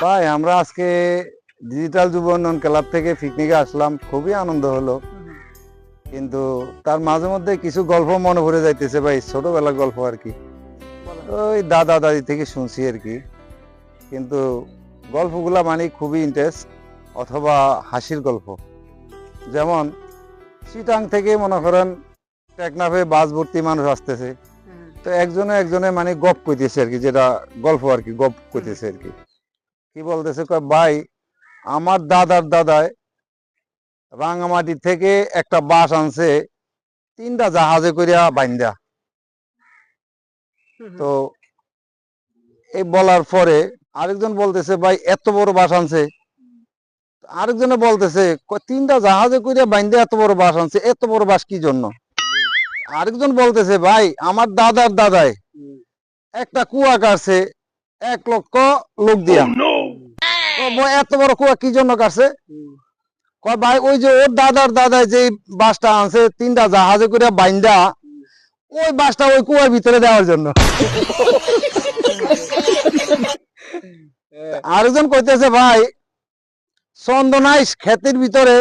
ভাই আমরা আজকে ডিজিটাল যুব উন্নয়ন ক্লাব থেকে পিকনিকে আসলাম, খুবই আনন্দ হলো। কিন্তু তার মাঝে মধ্যে কিছু গল্প মনে পড়ে যাইতেছে ভাই, ছোটবেলার গল্প আর কি, ওই দাদা দাদি থেকে শুনছি আর কি। কিন্তু গল্পগুলা মানে খুবই ইন্টারেস্ট অথবা হাসির গল্প। যেমন চিটাং থেকে মনে করেন টেকনাফে বাস ভর্তি মানুষ আসতেছে, তো একজনে একজনে মানে গপ কইতেছে আর কি, যেটা গল্প আর কি, গপ কইতেছে আর কি। কি বলতেছে, কয় ভাই আমার দাদার দাদায় রাঙামাটি থেকে একটা বাস আনছে, 3টা জাহাজে করিয়া বাইন্দা। তো এই বলার পরে আরেকজন বলতেছে, ভাই এত বড় বাস আনছে। আরেকজনে বলতেছে, 3টা জাহাজে করিয়া বাইন্দা এত বড় বাস আনছে, এত বড় বাস কি জন্য? আরেকজন বলতেছে, ভাই আমার দাদার দাদায় একটা কুয়া কাটছে 1 লক্ষ লোক দিয়া। এত বড় কুয়া কি জন্য কাটছে? কয় ভাই ওই যে ওর দাদার দাদায় যে বাসটা আনছে 3টা জাহাজে করে বাইন্দা, ওই বাসটা ওই কুয়ার ভিতরে দেওয়ার জন্য। আরেকজন কইতেছে, ভাই চন্দনাইশ ক্ষেতের ভিতরে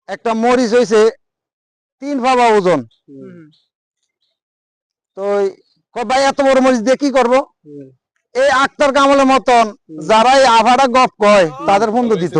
একটা মরিচ হয়েছে 3 পাবা ওজন। তো কয় ভাই এত বড় মরিচ দিয়ে কি করবো? এই আক্তার কামালের মতন যারা এই আভাটা গপ কয় তাদের ফোন দিত।